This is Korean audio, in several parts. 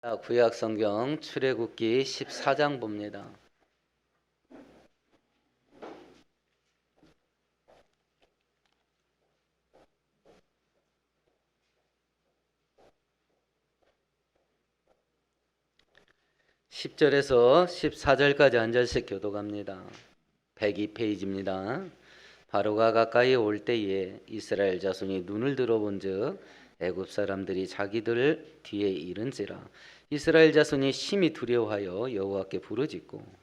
구약 성경 출애굽기 14장 봅니다. (10절에서) (14절까지) 한 절씩 교독합니다. 102페이지입니다. 바로가 가까이 올 때에 이스라엘 자손이 눈을 들어본즉 애굽 사람들이 자기들 뒤에 이른지라. 이스라엘 자손이 심히 두려워하여 여호와께 부르짖고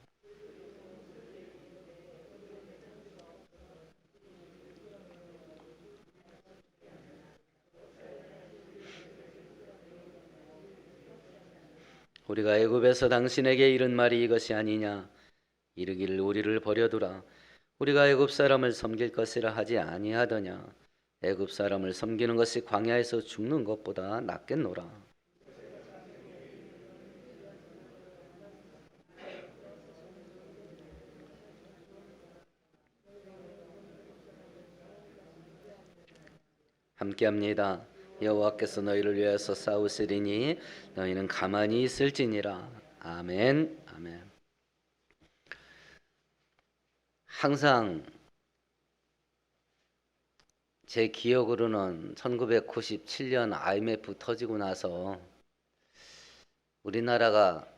우리가 애굽에서 당신에게 이른 말이 이것이 아니냐. 이르기를 우리를 버려두라. 우리가 애굽 사람을 섬길 것이라 하지 아니하더냐. 애굽 사람을 섬기는 것이 광야에서 죽는 것보다 낫겠노라. 함께합니다. 여호와께서 너희를 위하여서 싸우시리니 너희는 가만히 있을지니라. 아멘. 아멘. 항상 제 기억으로는 1997년 IMF 터지고 나서 우리나라가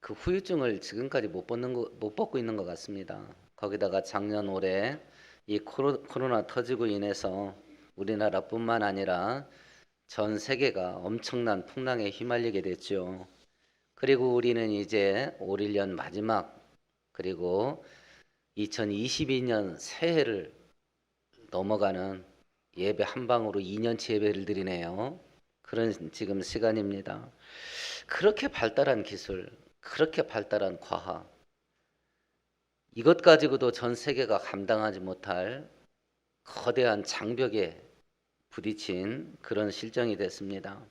그 후유증을 지금까지 못 벗고 있는 것 같습니다. 거기다가 작년 올해 이 코로나 터지고 인해서 우리나라뿐만 아니라 전 세계가 엄청난 풍랑에 휘말리게 됐죠. 그리고 우리는 이제 올 1년 마지막 그리고 2022년 새해를 넘어가는 예배 한 방으로 2년치 예배를 드리네요. 그런 지금 시간입니다. 그렇게 발달한 기술, 그렇게 발달한 과학, 이것 가지고도 전 세계가 감당하지 못할 거대한 장벽에 부딪힌 그런 실정이 됐습니다.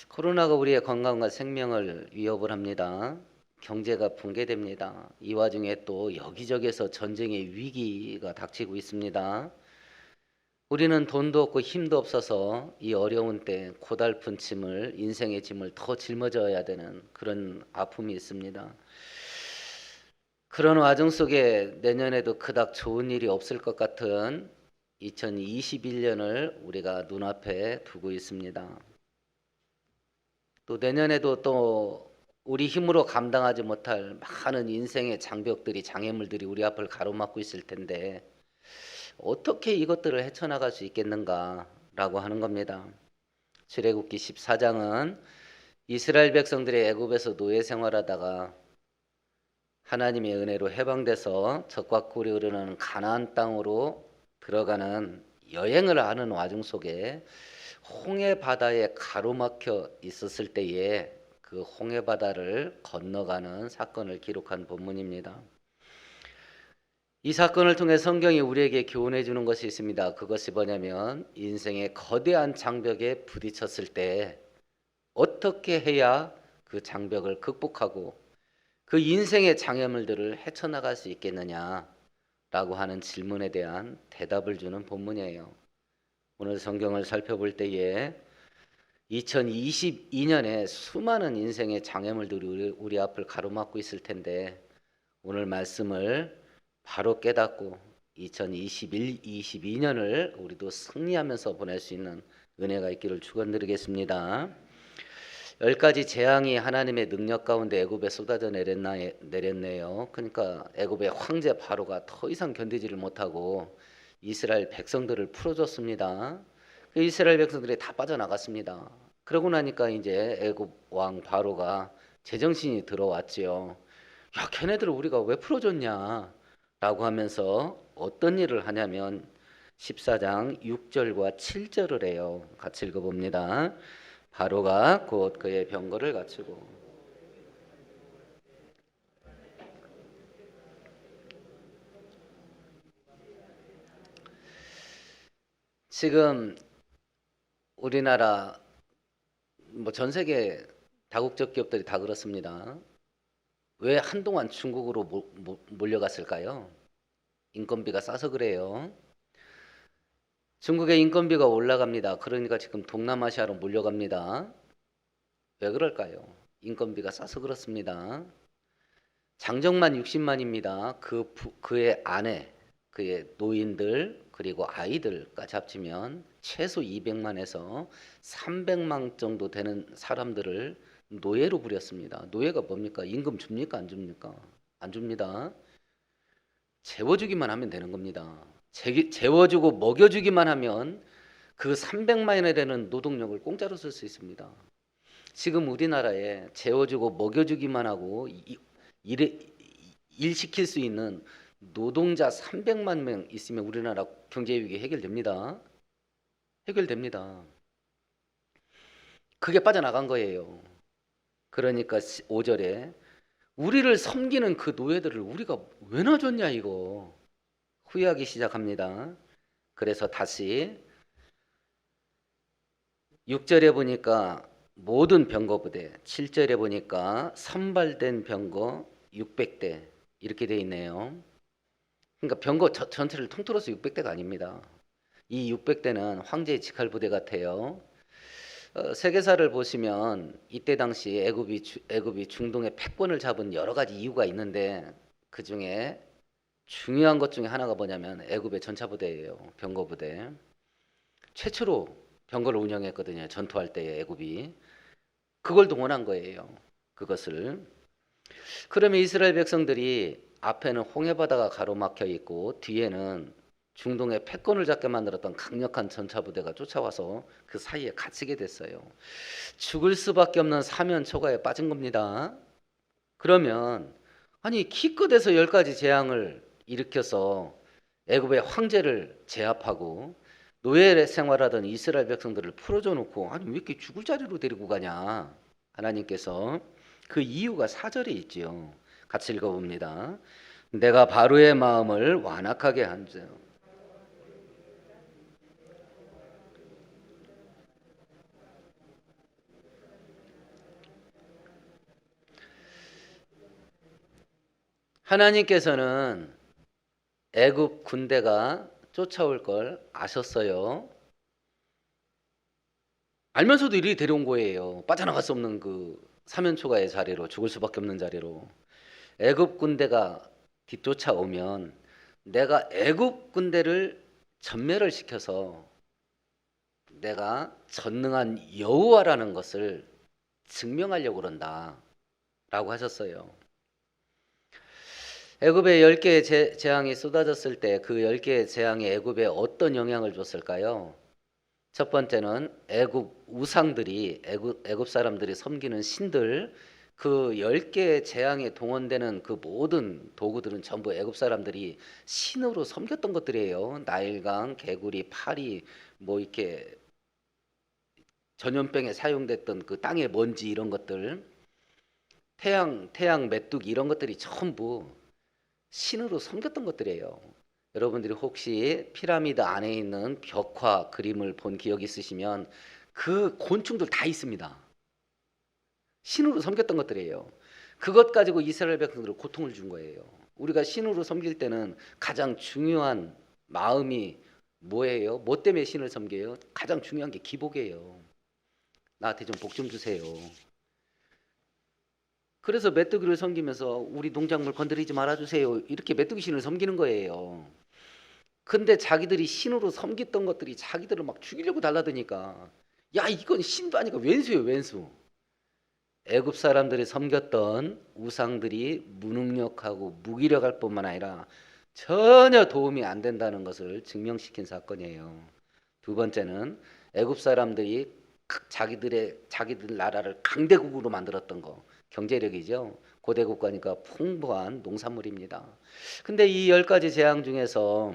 코로나가 우리의 건강과 생명을 위협을 합니다. 경제가 붕괴됩니다. 이 와중에 또 여기저기에서 전쟁의 위기가 닥치고 있습니다. 우리는 돈도 없고 힘도 없어서 이 어려운 때 고달픈 짐을, 인생의 짐을 더 짊어져야 되는 그런 아픔이 있습니다. 그런 와중 속에 내년에도 그닥 좋은 일이 없을 것 같은 2021년을 우리가 눈앞에 두고 있습니다. 또 내년에도 또 우리 힘으로 감당하지 못할 많은 인생의 장벽들이, 장애물들이 우리 앞을 가로막고 있을 텐데 어떻게 이것들을 헤쳐나갈 수 있겠는가라고 하는 겁니다. 출애굽기 14장은 이스라엘 백성들이 애굽에서 노예 생활하다가 하나님의 은혜로 해방돼서 적과 꿀이 흐르는 가나안 땅으로 들어가는 여행을 하는 와중 속에 홍해 바다에 가로막혀 있었을 때에 그 홍해 바다를 건너가는 사건을 기록한 본문입니다. 이 사건을 통해 성경이 우리에게 교훈해 주는 것이 있습니다. 그것이 뭐냐면 인생의 거대한 장벽에 부딪혔을 때 어떻게 해야 그 장벽을 극복하고 그 인생의 장애물들을 헤쳐나갈 수 있겠느냐라고 하는 질문에 대한 대답을 주는 본문이에요. 오늘 성경을 살펴볼 때에 2022년에 수많은 인생의 장애물들이 우리 앞을 가로막고 있을 텐데 오늘 말씀을 바로 깨닫고 2022년을 우리도 승리하면서 보낼 수 있는 은혜가 있기를 축원드리겠습니다. 10가지 재앙이 하나님의 능력 가운데 애굽에 쏟아져 내렸네요. 그러니까 애굽의 황제 바로가 더 이상 견디지를 못하고 이스라엘 백성들을 풀어줬습니다. 이스라엘 백성들이 다 빠져나갔습니다. 그러고 나니까 이제 애굽 왕 바로가 제정신이 들어왔지요. 야, 걔네들을 우리가 왜 풀어줬냐? 라고 하면서 어떤 일을 하냐면 14장 6절과 7절을 해요. 같이 읽어봅니다. 바로가 곧 그의 병거를 갖추고 지금 우리나라 전 세계 다국적 기업들이 다 그렇습니다. 왜 한동안 중국으로 몰려갔을까요? 인건비가 싸서 그래요. 중국의 인건비가 올라갑니다. 그러니까 지금 동남아시아로 몰려갑니다. 왜 그럴까요? 인건비가 싸서 그렇습니다. 장정만 60만입니다. 그의 아내, 그의 노인들 그리고 아이들까지 합치면 최소 200만에서 300만 정도 되는 사람들을 노예로 부렸습니다. 노예가 뭡니까? 임금 줍니까? 안 줍니까? 안 줍니다. 재워주기만 하면 되는 겁니다. 재워주고 먹여주기만 하면 그 300만에 되는 노동력을 공짜로 쓸 수 있습니다. 지금 우리나라에 재워주고 먹여주기만 하고 일 시킬 수 있는 노동자 300만 명 있으면 우리나라 경제 위기 해결됩니다. 해결됩니다. 그게 빠져나간 거예요. 그러니까 5절에 우리를 섬기는 그 노예들을 우리가 왜 놔줬냐 이거 후회하기 시작합니다. 그래서 다시 6절에 보니까 모든 병거 부대, 7절에 보니까 선발된 병거 600대 이렇게 돼 있네요. 그러니까 병거 전체를 통틀어서 600대가 아닙니다. 이 600대는 황제의 직할 부대 같아요. 세계사를 보시면 이때 당시 애굽이 중동의 패권을 잡은 여러 가지 이유가 있는데 그 중에 중요한 것 중에 하나가 뭐냐면 애굽의 전차부대예요. 병거부대. 최초로 병거를 운영했거든요. 전투할 때에 애굽이. 그걸 동원한 거예요. 그것을. 그러면 이스라엘 백성들이 앞에는 홍해바다가 가로막혀 있고 뒤에는 중동의 패권을 잡게 만들었던 강력한 전차부대가 쫓아와서 그 사이에 갇히게 됐어요. 죽을 수밖에 없는 사면 초가에 빠진 겁니다. 그러면 아니 기껏해서 10가지 재앙을 일으켜서 애굽의 황제를 제압하고 노예 생활하던 이스라엘 백성들을 풀어줘 놓고 아니 왜 이렇게 죽을 자리로 데리고 가냐 하나님께서 그 이유가 4절에 있지요. 같이 읽어봅니다. 내가 바로의 마음을 완악하게 한즉 하나님께서는 애굽 군대가 쫓아올 걸 아셨어요. 알면서도 이리 데려온 거예요. 빠져나갈 수 없는 그 사면초가의 자리로 죽을 수밖에 없는 자리로. 애굽 군대가 뒤쫓아오면 내가 애굽 군대를 전멸을 시켜서 내가 전능한 여호와라는 것을 증명하려고 그런다라고 하셨어요. 애굽에 10개의 재앙이 쏟아졌을 때 그 10개의 재앙이 애굽에 어떤 영향을 줬을까요? 첫 번째는 애굽 우상들이 애굽 사람들이 섬기는 신들 그 10개의 재앙에 동원되는 그 모든 도구들은 전부 애굽 사람들이 신으로 섬겼던 것들이에요. 나일강, 개구리, 파리 뭐 이렇게 전염병에 사용됐던 그 땅의 먼지 이런 것들 태양 메뚜기 이런 것들이 전부 신으로 섬겼던 것들이에요. 여러분들이 혹시 피라미드 안에 있는 벽화 그림을 본 기억 있으시면 그 곤충들 다 있습니다. 신으로 섬겼던 것들이에요. 그것 가지고 이스라엘 백성들을 고통을 준 거예요. 우리가 신으로 섬길 때는 가장 중요한 마음이 뭐예요? 뭐 때문에 신을 섬겨요? 가장 중요한 게 기복이에요. 나한테 좀 복 좀 주세요. 그래서 메뚜기를 섬기면서 우리 농작물 건드리지 말아주세요. 이렇게 메뚜기 신을 섬기는 거예요. 근데 자기들이 신으로 섬겼던 것들이 자기들을 막 죽이려고 달라드니까 야 이건 신도 아니고 왼수예요 왼수. 애굽 사람들이 섬겼던 우상들이 무능력하고 무기력할 뿐만 아니라 전혀 도움이 안 된다는 것을 증명시킨 사건이에요. 두 번째는 애굽 사람들이 자기들 나라를 강대국으로 만들었던 거 경제력이죠. 고대 국가니까 풍부한 농산물입니다. 근데 이 10가지 재앙 중에서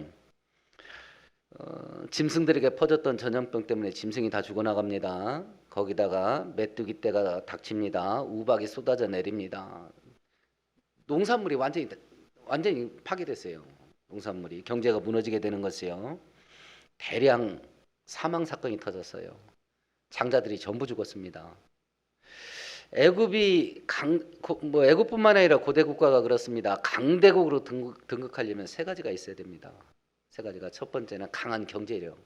짐승들에게 퍼졌던 전염병 때문에 짐승이 다 죽어나갑니다. 거기다가 메뚜기 떼가 닥칩니다. 우박이 쏟아져 내립니다. 농산물이 완전히 파괴됐어요. 농산물이 경제가 무너지게 되는 것이요. 대량 사망 사건이 터졌어요. 장자들이 전부 죽었습니다. 애굽뿐만 아니라 고대 국가가 그렇습니다. 강대국으로 등극하려면 세 가지가 있어야 됩니다. 세 가지가 첫 번째는 강한 경제력.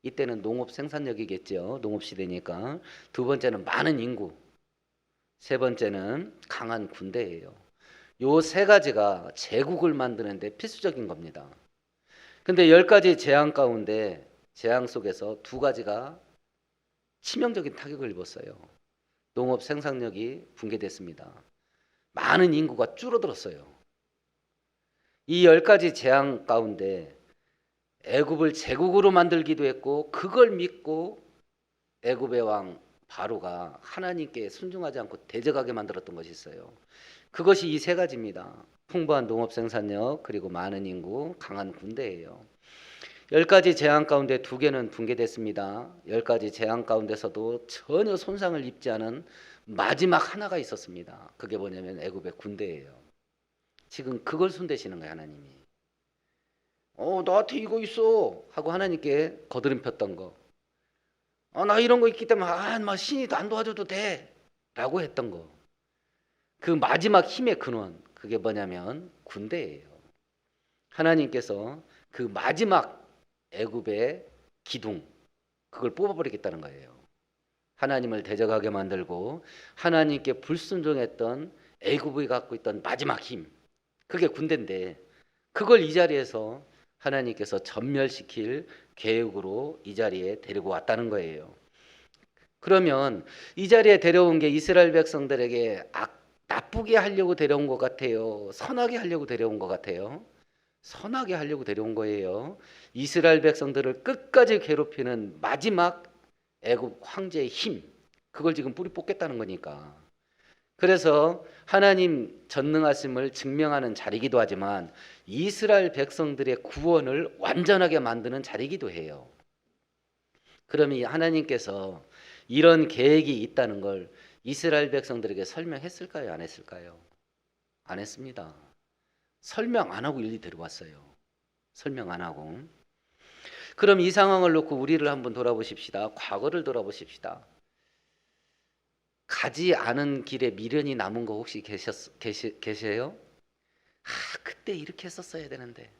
이때는 농업 생산력이겠죠. 농업 시대니까. 두 번째는 많은 인구. 세 번째는 강한 군대예요. 요 세 가지가 제국을 만드는데 필수적인 겁니다. 근데 10가지 재앙 가운데 재앙 속에서 두 가지가 치명적인 타격을 입었어요. 농업 생산력이 붕괴됐습니다. 많은 인구가 줄어들었어요. 이 10가지 재앙 가운데 애굽을 제국으로 만들기도 했고 그걸 믿고 애굽의 왕 바로가 하나님께 순종하지 않고 대적하게 만들었던 것이 있어요. 그것이 이 세 가지입니다. 풍부한 농업 생산력, 그리고 많은 인구, 강한 군대예요. 10가지 재앙 가운데 2개는 붕괴됐습니다. 10가지 재앙 가운데서도 전혀 손상을 입지 않은 마지막 하나가 있었습니다. 그게 뭐냐면 애굽의 군대예요. 지금 그걸 손대시는 거예요, 하나님이. 너한테 이거 있어 하고 하나님께 거드름 폈던 거. 나 이런 거 있기 때문에 막 신이 안 도와줘도 돼 라고 했던 거. 그 마지막 힘의 근원, 그게 뭐냐면 군대예요. 하나님께서 그 마지막 애굽의 기둥, 그걸 뽑아버리겠다는 거예요. 하나님을 대적하게 만들고 하나님께 불순종했던 애굽이 갖고 있던 마지막 힘, 그게 군대인데 그걸 이 자리에서 하나님께서 전멸시킬 계획으로 이 자리에 데리고 왔다는 거예요. 그러면 이 자리에 데려온 게 이스라엘 백성들에게 나쁘게 하려고 데려온 것 같아요? 선하게 하려고 데려온 것 같아요? 선하게 하려고 데려온 거예요. 이스라엘 백성들을 끝까지 괴롭히는 마지막 애굽 황제의 힘, 그걸 지금 뿌리 뽑겠다는 거니까. 그래서 하나님 전능하심을 증명하는 자리이기도 하지만 이스라엘 백성들의 구원을 완전하게 만드는 자리이기도 해요. 그러면 하나님께서 이런 계획이 있다는 걸 이스라엘 백성들에게 설명했을까요? 안 했을까요? 안 했습니다. 설명 안 하고 일리 데려왔어요. 설명 안 하고. 그럼 이 상황을 놓고 우리를 한번 돌아보십시다. 과거를 돌아보십시다. 가지 않은 길에 미련이 남은 거 혹시 계세요? 그때 이렇게 했었어야 되는데.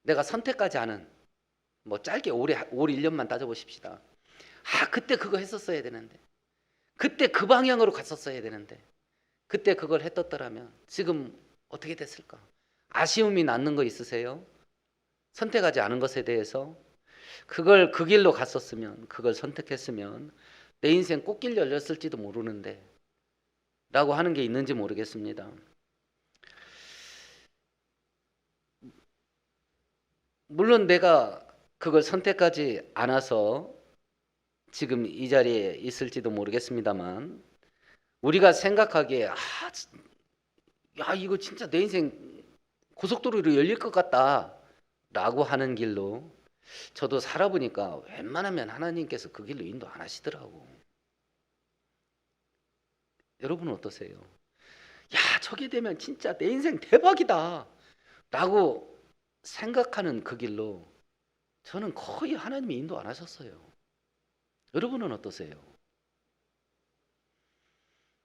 내가 선택하지 않은, 뭐 짧게 올 1년만 따져보십시다. 그때 그거 했었어야 되는데. 그때 그 방향으로 갔었어야 되는데. 그때 그걸 했었더라면 지금 어떻게 됐을까? 아쉬움이 남는 거 있으세요? 선택하지 않은 것에 대해서 그걸 그 길로 갔었으면, 그걸 선택했으면 내 인생 꽃길 열렸을지도 모르는데 라고 하는 게 있는지 모르겠습니다. 물론 내가 그걸 선택하지 않아서 지금 이 자리에 있을지도 모르겠습니다만 우리가 생각하기에 이거 진짜 내 인생 고속도로로 열릴 것 같다 라고 하는 길로 저도 살아보니까 웬만하면 하나님께서 그 길로 인도 안 하시더라고. 여러분은 어떠세요? 저게 되면 진짜 내 인생 대박이다 라고 생각하는 그 길로 저는 거의 하나님이 인도 안 하셨어요. 여러분은 어떠세요?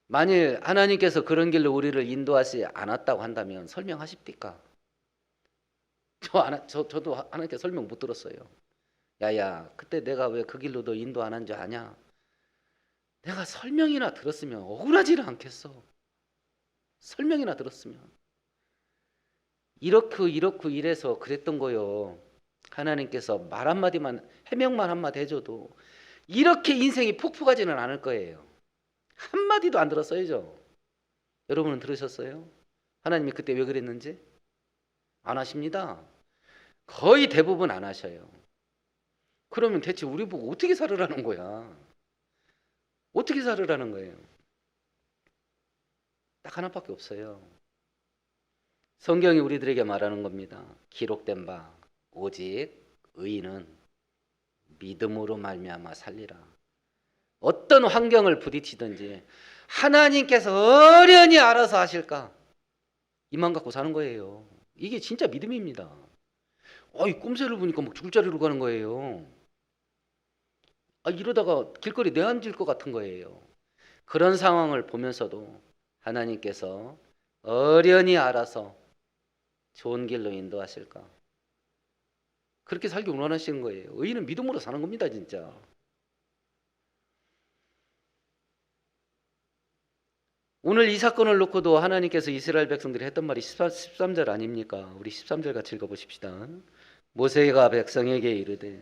만일 하나님께서 그런 길로 우리를 인도하지 않았다고 한다면 설명하십니까? 저도 하나님께 설명 못 들었어요. 야야, 그때 내가 왜 그 길로 너 인도 안 한 줄 아냐? 내가 설명이나 들었으면 억울하지는 않겠어. 설명이나 들었으면. 이렇고 이래서 그랬던 거요. 하나님께서 말 한마디만, 해명만 한마디 해줘도 이렇게 인생이 폭풍하지는 않을 거예요. 한마디도 안 들었어야죠. 여러분은 들으셨어요? 하나님이 그때 왜 그랬는지? 안 하십니다. 거의 대부분 안 하셔요. 그러면 대체 우리 보고 어떻게 살으라는 거야? 어떻게 살으라는 거예요? 딱 하나밖에 없어요. 성경이 우리들에게 말하는 겁니다. 기록된 바 오직 의인은 믿음으로 말미암아 살리라. 어떤 환경을 부딪히든지 하나님께서 어련히 알아서 하실까? 이만 갖고 사는 거예요. 이게 진짜 믿음입니다. 이 꼼새를 보니까 막 죽을 자리로 가는 거예요. 이러다가 길거리 내앉을 것 같은 거예요. 그런 상황을 보면서도 하나님께서 어련히 알아서 좋은 길로 인도하실까? 그렇게 살기 원하시는 거예요. 의인은 믿음으로 사는 겁니다, 진짜. 오늘 이 사건을 놓고도 하나님께서 이스라엘 백성들이 했던 말이 13절 아닙니까? 우리 13절 같이 읽어보십시다. 모세가 백성에게 이르되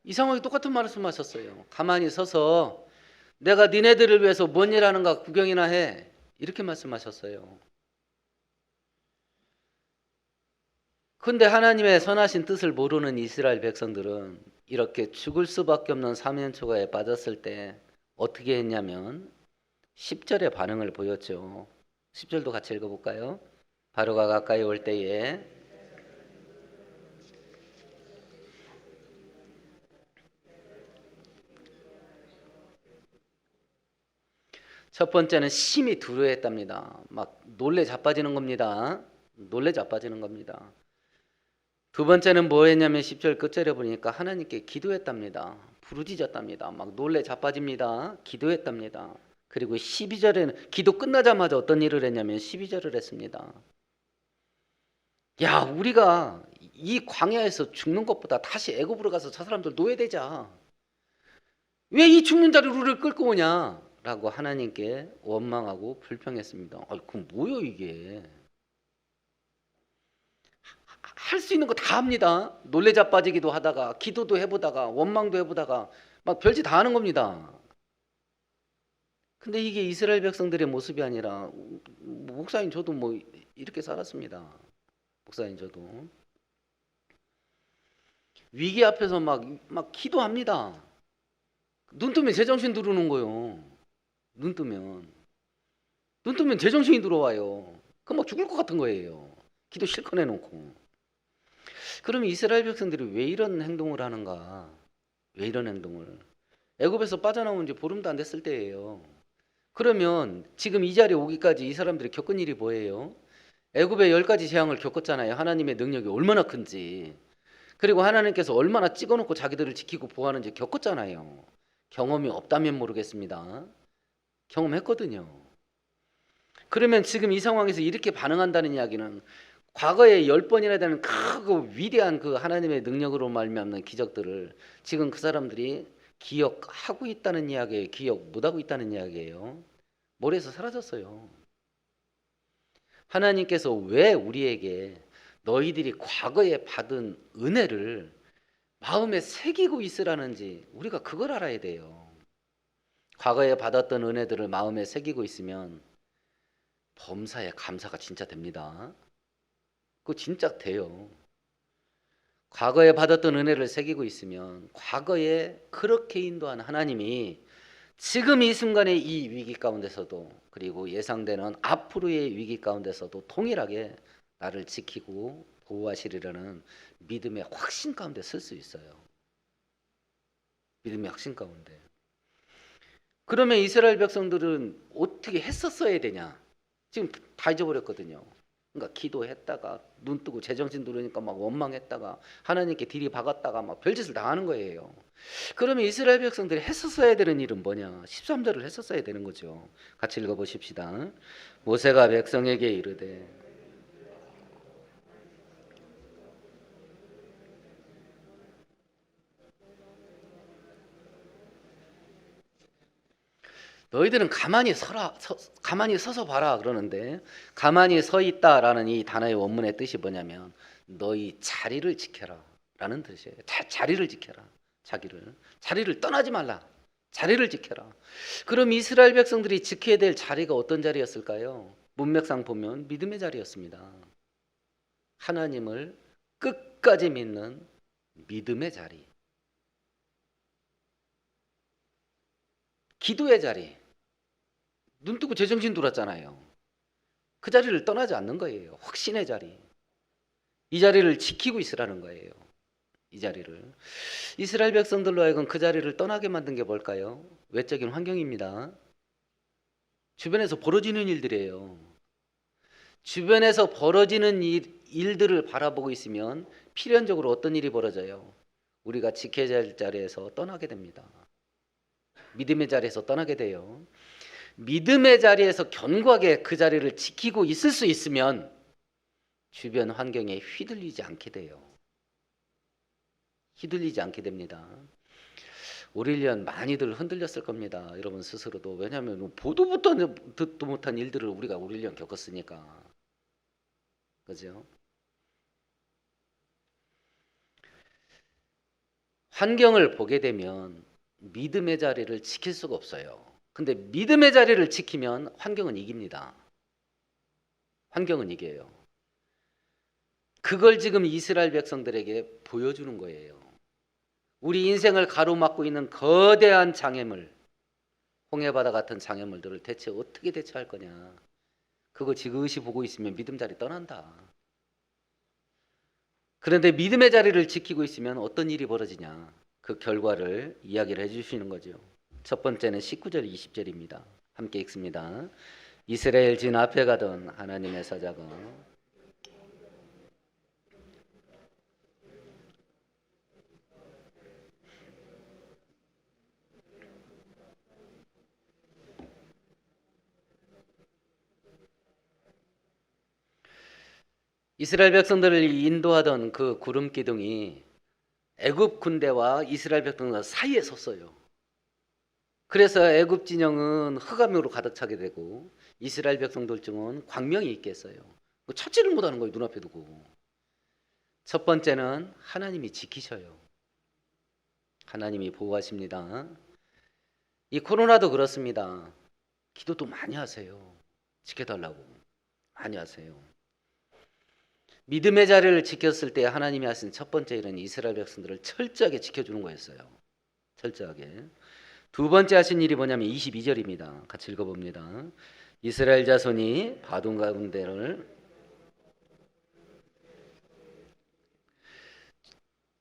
이 상황이 똑같은 말씀하셨어요. 가만히 서서 내가 니네들을 위해서 뭔 일 하는가 구경이나 해. 이렇게 말씀하셨어요. 근데 하나님의 선하신 뜻을 모르는 이스라엘 백성들은 이렇게 죽을 수밖에 없는 사면초가에 빠졌을 때 어떻게 했냐면 10절의 반응을 보였죠. 10절도 같이 읽어볼까요? 바로가 가까이 올 때에 첫 번째는 심히 두려워했답니다. 막 놀래 자빠지는 겁니다. 놀래 자빠지는 겁니다. 두 번째는 뭐 했냐면 10절 끝절에 보니까 하나님께 기도했답니다. 부르짖었답니다. 막 놀래 자빠집니다. 기도했답니다. 그리고 12절에는 기도 끝나자마자 어떤 일을 했냐면 12절을 했습니다. 야, 우리가 이 광야에서 죽는 것보다 다시 애굽으로 가서 저 사람들 노예되자. 왜 이 죽는 자리로 우리를 끌고 오냐? 라고 하나님께 원망하고 불평했습니다. 그럼 뭐요 이게? 할 수 있는 거 다 합니다. 놀래 자빠지기도 하다가 기도도 해보다가 원망도 해보다가 막 별짓 다 하는 겁니다. 근데 이게 이스라엘 백성들의 모습이 아니라 목사님 저도 뭐 이렇게 살았습니다. 목사님 저도 위기 앞에서 막 기도합니다. 눈 뜨면 제정신 들어오는 거예요. 눈 뜨면 제정신이 들어와요. 그럼 막 죽을 것 같은 거예요. 기도 실컷 해놓고. 그럼 이스라엘 백성들이 왜 이런 행동을 하는가? 왜 이런 행동을? 애굽에서 빠져나온 지 보름도 안 됐을 때예요. 그러면 지금 이 자리에 오기까지 이 사람들이 겪은 일이 뭐예요? 애굽의 10가지 재앙을 겪었잖아요. 하나님의 능력이 얼마나 큰지. 그리고 하나님께서 얼마나 찍어놓고 자기들을 지키고 보호하는지 겪었잖아요. 경험이 없다면 모르겠습니다. 경험했거든요. 그러면 지금 이 상황에서 이렇게 반응한다는 이야기는 과거에 10번이나 되는 크고 위대한 그 하나님의 능력으로 말미암는 기적들을 지금 그 사람들이 기억하고 있다는 이야기예요. 기억 못하고 있다는 이야기예요. 머리에서 사라졌어요. 하나님께서 왜 우리에게 너희들이 과거에 받은 은혜를 마음에 새기고 있으라는지 우리가 그걸 알아야 돼요. 과거에 받았던 은혜들을 마음에 새기고 있으면 범사에 감사가 진짜 됩니다. 그거 진짜 돼요. 과거에 받았던 은혜를 새기고 있으면 과거에 그렇게 인도한 하나님이 지금 이 순간의 이 위기 가운데서도 그리고 예상되는 앞으로의 위기 가운데서도 동일하게 나를 지키고 보호하시리라는 믿음의 확신 가운데 쓸 수 있어요. 믿음의 확신 가운데. 그러면 이스라엘 백성들은 어떻게 했었어야 되냐? 지금 다 잊어버렸거든요. 그러니까 기도했다가 눈 뜨고 제정신 들으니까 막 원망했다가 하나님께 들이 박았다가 막 별짓을 다 하는 거예요. 그러면 이스라엘 백성들이 했었어야 되는 일은 뭐냐? 13절을 했었어야 되는 거죠. 같이 읽어보십시다. 모세가 백성에게 이르되 너희들은 가만히 서서 봐라 그러는데 가만히 서 있다라는 이 단어의 원문의 뜻이 뭐냐면 너희 자리를 지켜라 라는 뜻이에요. 자리를 지켜라. 자리를 떠나지 말라. 자리를 지켜라. 그럼 이스라엘 백성들이 지켜야 될 자리가 어떤 자리였을까요? 문맥상 보면 믿음의 자리였습니다. 하나님을 끝까지 믿는 믿음의 자리. 기도의 자리. 눈 뜨고 제정신 돌았잖아요. 그 자리를 떠나지 않는 거예요. 확신의 자리. 이 자리를 지키고 있으라는 거예요. 이 자리를. 이스라엘 백성들로 하여금 그 자리를 떠나게 만든 게 뭘까요? 외적인 환경입니다. 주변에서 벌어지는 일들이에요. 주변에서 벌어지는 일들을 바라보고 있으면 필연적으로 어떤 일이 벌어져요? 우리가 지켜야 할 자리에서 떠나게 됩니다. 믿음의 자리에서 떠나게 돼요. 믿음의 자리에서 견고하게 그 자리를 지키고 있을 수 있으면 주변 환경에 휘둘리지 않게 돼요. 휘둘리지 않게 됩니다. 오릴리언 많이들 흔들렸을 겁니다. 여러분 스스로도. 왜냐하면 보도부터 듣도 못한 일들을 우리가 오릴리언 겪었으니까. 그죠? 환경을 보게 되면 믿음의 자리를 지킬 수가 없어요. 근데 믿음의 자리를 지키면 환경은 이깁니다. 환경은 이겨요. 그걸 지금 이스라엘 백성들에게 보여주는 거예요. 우리 인생을 가로막고 있는 거대한 장애물, 홍해바다 같은 장애물들을 대체 어떻게 대처할 거냐. 그거 지그시 보고 있으면 믿음 자리 떠난다. 그런데 믿음의 자리를 지키고 있으면 어떤 일이 벌어지냐. 그 결과를 이야기를 해주시는 거죠. 첫 번째는 19절 20절입니다. 함께 읽습니다. 이스라엘 진 앞에 가던 하나님의 사자가 이스라엘 백성들을 인도하던 그 구름 기둥이 애굽 군대와 이스라엘 백성들 사이에 섰어요. 그래서 애굽 진영은 흑암으로 가득 차게 되고 이스라엘 백성들 중은 광명이 있겠어요. 찾지를 못하는 거예요. 눈앞에 두고. 첫 번째는 하나님이 지키셔요. 하나님이 보호하십니다. 이 코로나도 그렇습니다. 기도도 많이 하세요. 지켜달라고 많이 하세요. 믿음의 자리를 지켰을 때 하나님이 하신 첫 번째 일은 이스라엘 백성들을 철저하게 지켜주는 거였어요. 철저하게. 두 번째 하신 일이 뭐냐면 22절입니다. 같이 읽어봅니다. 이스라엘 자손이 바둥 가운데를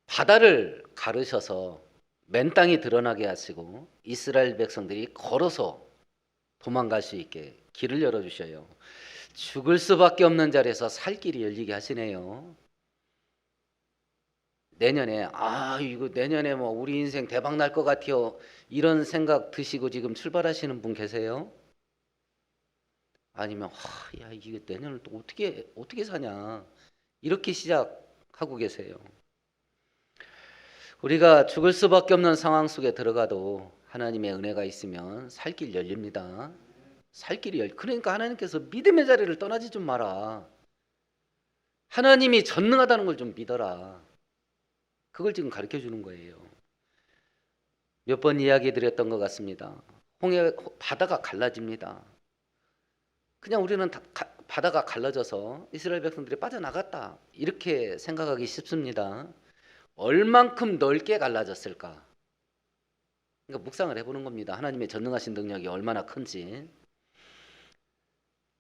바다를 가르셔서 맨 땅이 드러나게 하시고 이스라엘 백성들이 걸어서 도망갈 수 있게 길을 열어주셔요. 죽을 수밖에 없는 자리에서 살 길이 열리게 하시네요. 내년에 이거 내년에 뭐 우리 인생 대박 날 것 같아요. 이런 생각 드시고 지금 출발하시는 분 계세요? 아니면 야 이게 내년을 또 어떻게 사냐 이렇게 시작하고 계세요. 우리가 죽을 수밖에 없는 상황 속에 들어가도 하나님의 은혜가 있으면 살 길 열립니다. 살 길이 그러니까 하나님께서 믿음의 자리를 떠나지 좀 마라. 하나님이 전능하다는 걸 좀 믿어라. 그걸 지금 가르쳐 주는 거예요. 몇 번 이야기 드렸던 것 같습니다. 바다가 갈라집니다. 그냥 우리는 바다가 갈라져서 이스라엘 백성들이 빠져나갔다 이렇게 생각하기 쉽습니다. 얼만큼 넓게 갈라졌을까? 그러니까 묵상을 해보는 겁니다. 하나님의 전능하신 능력이 얼마나 큰지.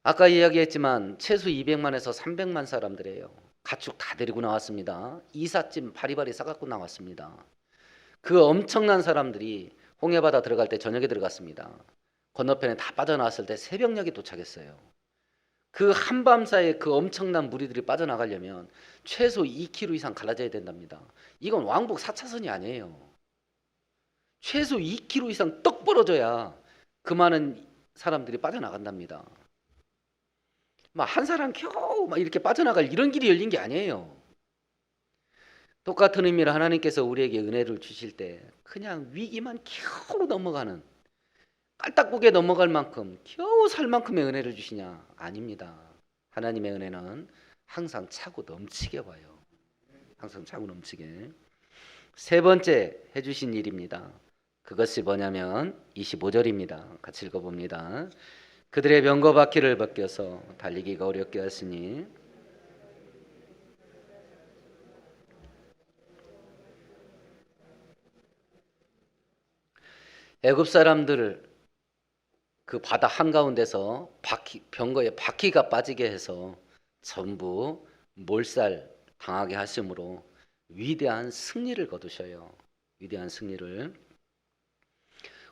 아까 이야기했지만 최소 200만에서 300만 사람들이에요. 가축 다 데리고 나왔습니다. 이삿짐 바리바리 싸갖고 나왔습니다. 그 엄청난 사람들이 홍해바다 들어갈 때 저녁에 들어갔습니다. 건너편에 다 빠져나왔을 때 새벽녘에 도착했어요. 그 한밤 사이에 그 엄청난 무리들이 빠져나가려면 최소 2km 이상 갈라져야 된답니다. 이건 왕복 4차선이 아니에요. 최소 2km 이상 떡 벌어져야 그 많은 사람들이 빠져나간답니다. 막 한 사람 겨우 막 이렇게 빠져나갈 이런 길이 열린 게 아니에요. 똑같은 의미로 하나님께서 우리에게 은혜를 주실 때 그냥 위기만 겨우 넘어가는 깔딱고개 넘어갈 만큼 겨우 살 만큼의 은혜를 주시냐? 아닙니다. 하나님의 은혜는 항상 차고 넘치게 와요. 항상 차고 넘치게. 세 번째 해주신 일입니다. 그것이 뭐냐면 25절입니다. 같이 읽어봅니다. 그들의 병거 바퀴를 벗겨서 달리기가 어렵게 하시니 애굽 사람들을 그 바다 한가운데서 병거에 바퀴가 빠지게 해서 전부 몰살 당하게 하심으로 위대한 승리를 거두셔요. 위대한 승리를.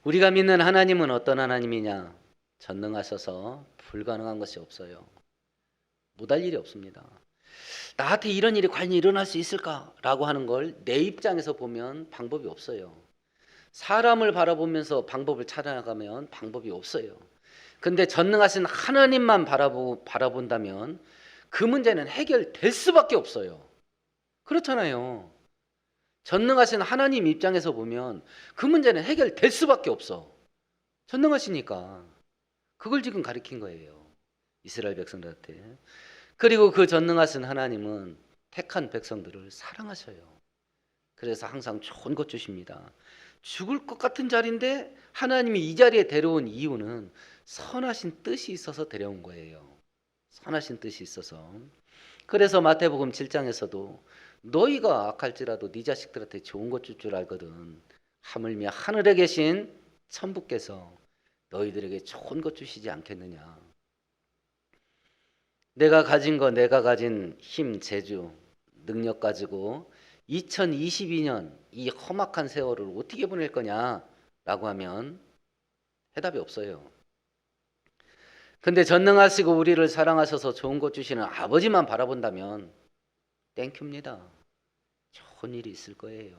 우리가 믿는 하나님은 어떤 하나님이냐? 전능하셔서 불가능한 것이 없어요. 못할 일이 없습니다. 나한테 이런 일이 과연 일어날 수 있을까라고 하는 걸 내 입장에서 보면 방법이 없어요. 사람을 바라보면서 방법을 찾아나가면 방법이 없어요. 근데 전능하신 하나님만 바라본다면 그 문제는 해결될 수밖에 없어요. 그렇잖아요. 전능하신 하나님 입장에서 보면 그 문제는 해결될 수밖에 없어. 전능하시니까. 그걸 지금 가리킨 거예요. 이스라엘 백성들한테. 그리고 그 전능하신 하나님은 택한 백성들을 사랑하셔요. 그래서 항상 좋은 것 주십니다. 죽을 것 같은 자리인데 하나님이 이 자리에 데려온 이유는 선하신 뜻이 있어서 데려온 거예요. 선하신 뜻이 있어서. 그래서 마태복음 7장에서도 너희가 악할지라도 네 자식들한테 좋은 것 줄 줄 알거든. 하물며 하늘에 계신 천부께서 너희들에게 좋은 것 주시지 않겠느냐. 내가 가진 거, 내가 가진 힘, 재주, 능력 가지고 2022년 이 험악한 세월을 어떻게 보낼 거냐라고 하면 해답이 없어요. 근데 전능하시고 우리를 사랑하셔서 좋은 것 주시는 아버지만 바라본다면 땡큐입니다. 좋은 일이 있을 거예요.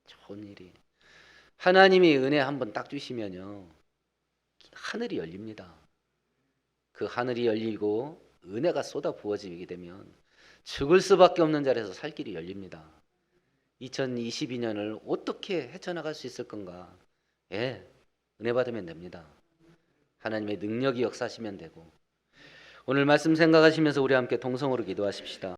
좋은 일이. 하나님이 은혜 한번 딱 주시면요. 하늘이 열립니다. 그 하늘이 열리고 은혜가 쏟아 부어지게 되면 죽을 수밖에 없는 자리에서 살 길이 열립니다. 2022년을 어떻게 헤쳐나갈 수 있을 건가? 예, 은혜 받으면 됩니다. 하나님의 능력이 역사하시면 되고 오늘 말씀 생각하시면서 우리 함께 동성으로 기도하십시다.